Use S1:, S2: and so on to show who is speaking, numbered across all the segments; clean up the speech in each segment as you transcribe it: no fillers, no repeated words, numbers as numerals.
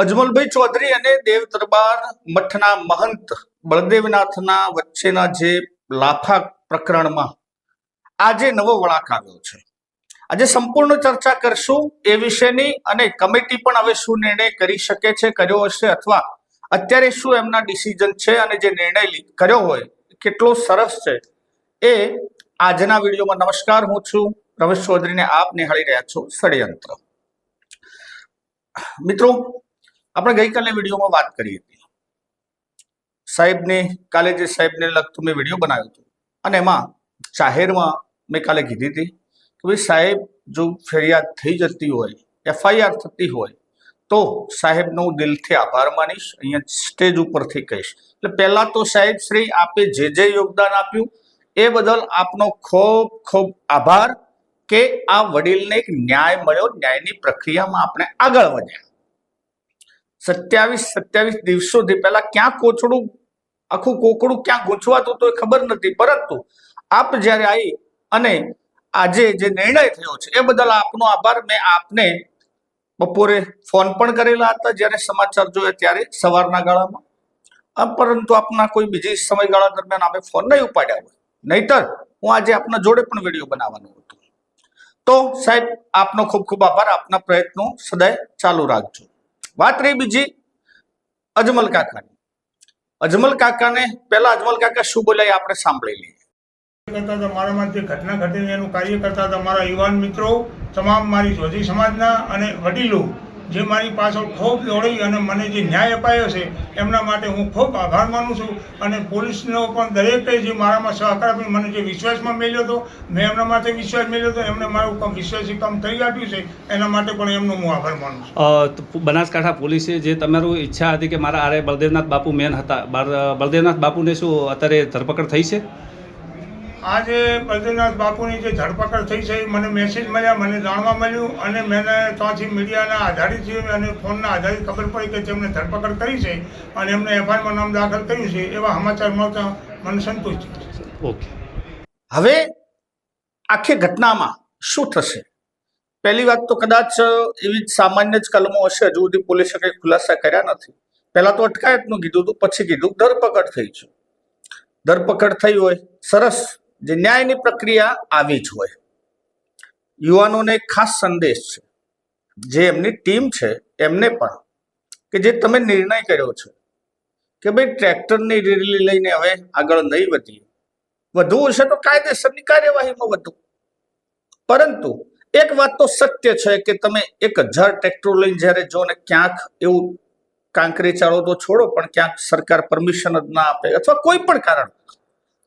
S1: અજમલભાઈ ચૌધરી અને દેવ દરબાર મઠના મહંત બળદેવનાથના વચ્ચેના જે લાફા પ્રકરણમાં આજે નવો વળાંક આવ્યો છે. આજે સંપૂર્ણ ચર્ચા કરશું એ વિશેની, અને કમિટી પણ હવે શું નિર્ણય કરી શકે છે, કર્યો હશે, અથવા અત્યારે શું એમના ડિસિઝન છે અને જે નિર્ણય કર્યો હોય કેટલો સરસ છે એ આજના વિડીયોમાં. નમસ્કાર, હું છું રમેશ ચૌધરીને આપ નિહાળી રહ્યા છો ષડયંત્ર. મિત્રો, આપણે ગઈકાલે વિડીયોમાં વાત કરી હતી સાહેબને, કાલે જે સાહેબને લગતું મેં વિડીયો બનાવ્યો હતો, અને એમાં જાહેરમાં મેં કાલે કીધી હતી કે ભાઈ સાહેબ જો ફરિયાદ થઈ જતી હોય, FIR થતી હોય તો સાહેબનો હું દિલથી આભાર માનીશ, અહીંયા સ્ટેજ ઉપરથી કહીશ. એટલે પહેલા તો સાહેબ શ્રી આપે જે યોગદાન આપ્યું એ બદલ આપનો ખૂબ ખૂબ આભાર કે આ વડીલને એક ન્યાય મળ્યો, ન્યાયની પ્રક્રિયામાં આપણે આગળ વધ્યા. 27 દિવસોથી પહેલા ક્યાં કોચડું, આખું કોકડું ક્યાં ગૂંચવાતું તો એ ખબર નથી, પરંતુ આપ જ્યારે આવી અને આજે જે નિર્ણય થયો છે એ બદલ આપનો આભાર. મેં આપને બપોરે ફોન પણ કરેલા હતા જ્યારે સમાચાર જોયા ત્યારે સવારના ગાળામાં, પરંતુ આપના કોઈ બીજી સમયગાળા દરમિયાન આપણે ફોન નહીં ઉપાડ્યા હોય, નહીતર હું આજે આપના જોડે પણ વિડીયો બનાવવાનો હતો. તો સાહેબ આપનો ખૂબ ખૂબ આભાર, આપના પ્રયત્નો સદાય ચાલુ રાખજો. વાત રહી બીજી અજમલ કાકાની. અજમલ કાકાને પહેલા અજમલ કાકા શું બોલ્યા એ આપણે સાંભળી લઈએ.
S2: કરતા હતા મારામાં જે ઘટના ઘટીને એનું કાર્ય કરતા હતા મારા યુવાન મિત્રો, તમામ મારી જોધી સમાજના અને વડીલો જે મારી પાછળ ખૂબ દોડી અને મને જે ન્યાય અપાયો છે એમના માટે હું ખૂબ આભાર માનું છું. અને પોલીસનો પણ દરેકે જે મારામાં સહકાર આપી મને જે વિશ્વાસમાં મેળ્યો હતો, મેં એમના માટે વિશ્વાસ મેળ્યો હતો, એમણે મારું કામ વિશ્વાસી કામ કરી આપ્યું છે, એના માટે પણ એમનો હું આભાર માનું છું.
S3: બનાસકાંઠા પોલીસે જે તમારું ઈચ્છા હતી કે મારા આરે બળદેવનાથ બાપુ મેન હતા, બળદેવનાથ બાપુને શું અત્યારે ધરપકડ થઈ છે?
S2: આજે બળદેવનાથ બાપુની જે ધરપકડ થઈ છે મને મેસેજ મળ્યા, મને જાણવા મળ્યું, અને મેં ત્યાંથી મીડિયાના આધારિત અને ફોનના આધારિત ખબર પડી કે તેમને ધરપકડ કરી છે અને એમને FIRમાં નામ દાખલ કર્યું છે. એવા સમાચાર મળતા મને સંતોષ છે.
S3: ઓકે,
S1: હવે આખી ઘટનામાં શું થશે? પહેલી વાત તો કદાચ એવી સામાન્ય જ કલમો હશે, હજુ સુધી પોલીસે કંઈ ખુલાસા કર્યા નથી. પહેલા તો અટકાયતનું કીધું હતું, પછી કીધું ધરપકડ થઈ છે. ધરપકડ થઈ હોય, સરસ, જે ન્યાયની પ્રક્રિયા આવી જ હોય. યુવાનોને એક ખાસ સંદેશ છે, જે એમની ટીમ છે એમને પણ, કે જે તમે નિર્ણય કર્યો છે કે ભાઈ ટ્રેક્ટરની રેલી લઈને હવે આગળ નહીં વધીએ, વધુ હશે તો કાયદેસરની કાર્યવાહીમાં વધુ. પરંતુ એક વાત તો સત્ય છે કે તમે 1000 ટ્રેક્ટરો લઈને જ્યારે જો ને ક્યાંક એવું કાંકરી ચાળો તો છોડો, પણ ક્યાંક સરકાર પરમિશન જ ના આપે અથવા કોઈ પણ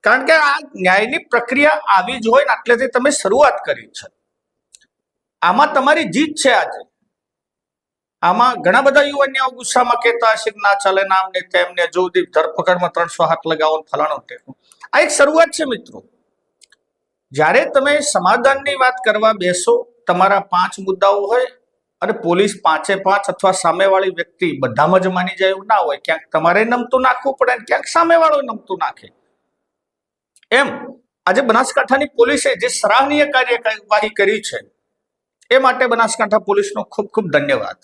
S1: કારણ કે આ ન્યાયની પ્રક્રિયા આવી જ હોય ને, એટલેથી તમે શરૂઆત કરી છે. આમાં તમારી જીત છે. આજે આમાં ઘણા બધા યુવાનીઓ ગુસ્સામાં કહેતા હશે કે ના ચાલે, નામ ને તેમને હજુ સુધી ધરપકડમાં 300 હાથ લગાવો, ફલાણો ટેકો. આ એક શરૂઆત છે મિત્રો. જ્યારે તમે સમાધાનની વાત કરવા બેસો, તમારા 5 મુદ્દાઓ હોય અને પોલીસ 5 અથવા સામેવાળી વ્યક્તિ બધામાં જ માની જાય એવું ના હોય. ક્યાંક તમારે નમતું નાખવું પડે, ક્યાંક સામેવાળો નમતું નાખે. એમ આજે બનાસકાંઠાની પોલીસે જે સરાહનીય કાર્યવાહી કરી છે એ માટે બનાસકાંઠા પોલીસનો ખૂબ ખૂબ ધન્યવાદ.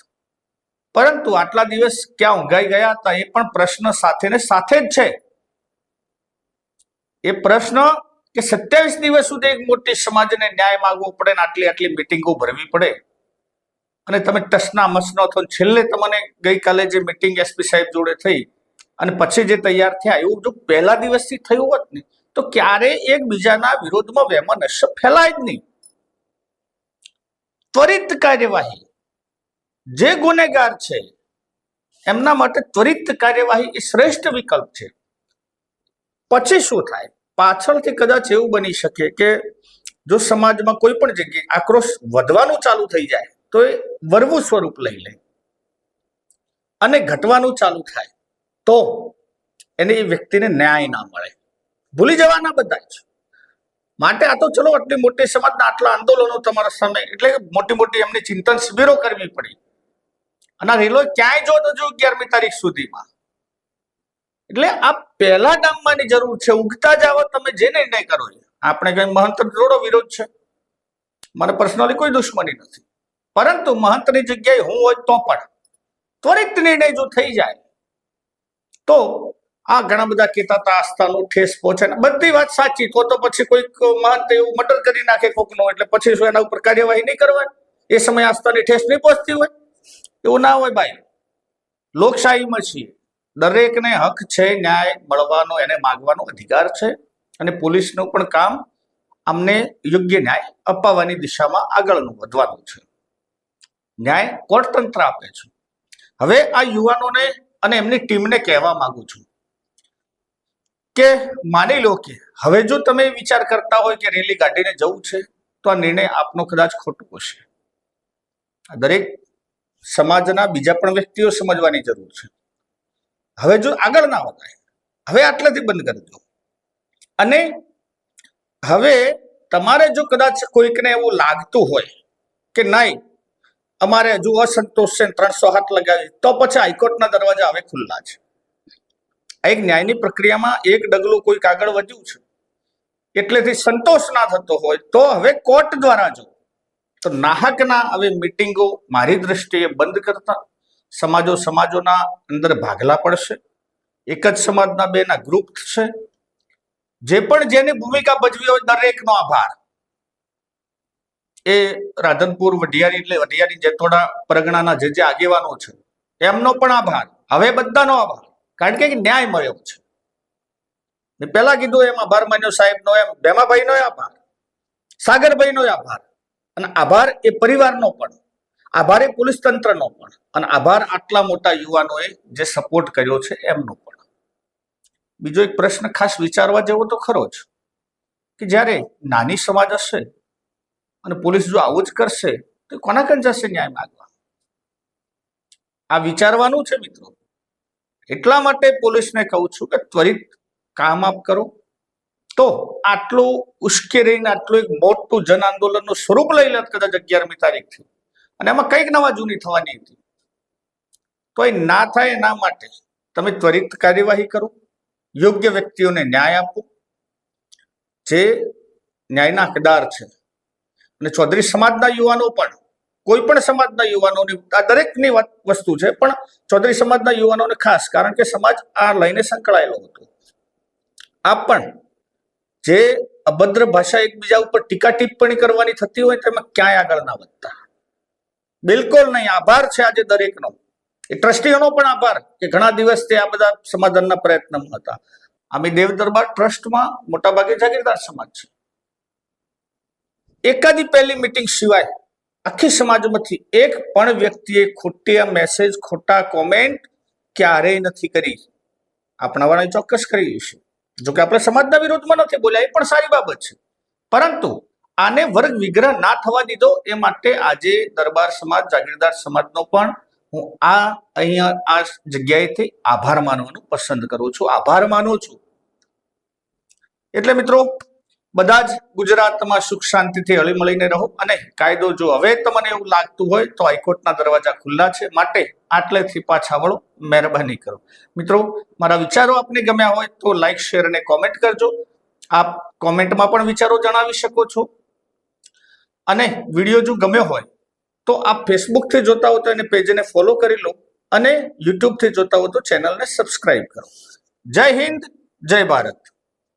S1: પરંતુ આટલા દિવસ ક્યાં ઊંઘાઈ ગયા હતા એ પણ પ્રશ્ન સાથે ને સાથે જ છે. એ પ્રશ્ન કે 27 દિવસ સુધી એક મોટી સમાજને ન્યાય માંગવો પડે ને આટલી મિટિંગો ભરવી પડે, અને તમે ટસના મસનો થો. છેલ્લે તમને ગઈકાલે જે મિટિંગ SP સાહેબ જોડે થઈ અને પછી જે તૈયાર થયા, એવું જો પહેલા દિવસથી થયું હોત ને તો ક્યારે એકબીજાના વિરોધમાં વહેમનસ્ય ફેલાય જ નહીં. ત્વરિત કાર્યવાહી, જે ગુનેગાર છે એમના માટે ત્વરિત કાર્યવાહી એ શ્રેષ્ઠ વિકલ્પ છે. પછી શું થાય? પાછળથી કદાચ એવું બની શકે કે જો સમાજમાં કોઈ પણ જગ્યાએ આક્રોશ વધવાનું ચાલુ થઈ જાય તો એ વરવું સ્વરૂપ લઈ લે અને ઘટવાનું ચાલુ થાય તો એને એ વ્યક્તિને ન્યાય ના મળે. ભૂલી જવાના બધા જ માટે આ તો ચલો આટલી મોટી સમાજના આટલા આંદોલનો તમારા સામે, એટલે મોટી એમની ચિંતન શિબિરો કરવી પડી, અને રેલો ક્યાંય જો તો 11મી તારીખ સુધીમાં. એટલે આ પહેલા ડામવાની જરૂર છે. ઉગતા જાવ તમે જે નિર્ણય કરો. આપણે કઈ મહંત જોડો વિરોધ છે, મને પર્સનલી કોઈ દુશ્મની નથી, પરંતુ મહંતની જગ્યાએ હું હોય તો પણ ત્વરિત નિર્ણય જો થઈ જાય તો આ ઘણા બધા કહેતા હતા આસ્થાનો ઠેસ પહોંચે ને બધી વાત સાચી તો પછી કોઈક મહંત એવું મર્ડર કરી નાખે કોકનો એટલે પછી શું એના ઉપર કાર્યવાહી નહીં કરવાની? એ સમયે આસ્થાની ઠેસ નહીં પહોંચતી હોય? એવું ના હોય ભાઈ. લોકશાહીમાં છીએ, દરેકને હક છે ન્યાય મળવાનો, એને માગવાનો અધિકાર છે અને પોલીસનું પણ કામ અમને યોગ્ય ન્યાય અપાવવાની દિશામાં આગળનું વધવાનું છે. ન્યાય કોર્ટ તંત્ર આપે છે. હવે આ યુવાનોને અને એમની ટીમને કહેવા માંગુ છું કે માની લો કે હવે જો તમે વિચાર કરતા હોય કે રેલી કાઢીને જવું છે તો આ નિર્ણય આપનો કદાચ ખોટો હશે. દરેક સમાજના બીજા પણ વ્યક્તિઓ સમજવાની જરૂર છે. હવે જો આગળ ના વધાય, હવે આટલેથી બંધ કરી દો. અને હવે તમારે જો કદાચ કોઈકને એવું લાગતું હોય કે નહીં અમારે હજુ અસંતોષ છે 300 હાથ લગાવી, તો પછી હાઈકોર્ટના દરવાજા હવે ખુલ્લા છે. એક ન્યાયની પ્રક્રિયામાં એક ડગલું કોઈક આગળ વધ્યું છે એટલેથી સંતોષ ના થતો હોય તો હવે કોર્ટ દ્વારા જો તો નાહકના હવે મિટિંગો મારી દ્રષ્ટિએ બંધ કરતા સમાજોના અંદર ભાગલા પડશે. એક જ સમાજના બેના ગ્રુપ છે. જે પણ જેની ભૂમિકા ભજવી હોય દરેકનો આભાર. એ રાધનપુર વઢિયારી એટલે વઢિયારી જેતોડા પરગણાના જે આગેવાનો છે એમનો પણ આભાર. હવે બધાનો આભાર, કારણ કે ન્યાય મળ્યો છે. મેં પહેલા કીધું એમ આભાર માન્યો સાહેબનો, એમ ભેમાભાઈનો આભાર, સાગરભાઈનો આભાર, અને આભાર એ પરિવારનો પણ, આભાર એ પોલીસ તંત્રનો પણ, અને આભાર આટલા મોટા યુવાનોએ જે સપોર્ટ કર્યો છે એમનો પણ. બીજો એક પ્રશ્ન ખાસ વિચારવા જેવો તો ખરો જ કે જ્યારે નાની સમાજ હશે અને પોલીસ જો આવું જ કરશે તો કોના કન જશે ન્યાય માંગવા? આ વિચારવાનું છે મિત્રો. એટલા માટે પોલીસને કહું છું કે ત્વરિત કામ આપ કરો તો આટલું ઉશ્કેરીને આટલું એક મોટું જન આંદોલનનું સ્વરૂપ લઈ લે કદાચ 11મી તારીખથી, અને એમાં કંઈક નવા જૂની થવાની હતી, તો એ ના થાય એના માટે તમે ત્વરિત કાર્યવાહી કરો, યોગ્ય વ્યક્તિઓને ન્યાય આપો જે ન્યાયના હકદાર છે. અને ચૌધરી સમાજના યુવાનો પણ, કોઈ પણ સમાજના યુવાનોની આ દરેકની વસ્તુ છે, પણ ચૌધરી સમાજના યુવાનોને ખાસ, કારણ કે સમાજ આ લઈને સંકળાયેલો હતો. આપ પણ જે અભદ્ર ભાષા એકબીજા ઉપર ટીકા ટિપ્પણી કરવાની થતી હોય તેમાં ક્યાંય આગળ ના વધતા, બિલકુલ નહીં. આભાર છે આજે દરેકનો. એ ટ્રસ્ટીઓનો પણ આભાર કે ઘણા દિવસથી આ બધા સમાધાનના પ્રયત્નમાં હતા. અમે દેવ દરબાર ટ્રસ્ટમાં મોટાભાગે જાગીરદાર સમાજ છે. એકાદી પહેલી મિટિંગ સિવાય આખી સમાજમાંથી એક પણ વ્યક્તિએ ખોટા મેસેજ, ખોટા કોમેન્ટ ક્યારેય નથી કરી. આપણા વાળાએ ચોક્કસ કરી છે. જોકે આપણે સમાજના વિરોધમાં નથી બોલ્યા, એ પણ સારી બાબત છે, પરંતુ આને વર્ગ વિગ્રહ ના થવા દીધો એ માટે આજે દરબાર સમાજ, જાગીરદાર સમાજનો પણ હું અહીંયા આ જગ્યાએથી આભાર માનવાનું પસંદ કરું છું, આભાર માનું છું. એટલે મિત્રો બધા જ ગુજરાતમાં સુખ શાંતિથી હળી મળીને રહો, અને કાયદો જો હવે તમને એવું લાગતું હોય તો હાઈકોર્ટના દરવાજા ખુલ્લા છે, માટે આટલેથી પાછા વળો, મહેરબાની કરો. મિત્રો મારા વિચારો આપને ગમ્યા હોય તો લાઈક, શેર અને કોમેન્ટ કરજો. આપ કોમેન્ટમાં પણ વિચારો જણાવી શકો છો. અને વિડીયો જો ગમ્યો હોય તો આપ ફેસબુકથી જોતા હો તો એને પેજને ફોલો કરી લો, અને યુટ્યુબથી જોતા હો તો ચેનલને સબસ્ક્રાઇબ કરો. જય હિન્દ, જય ભારત.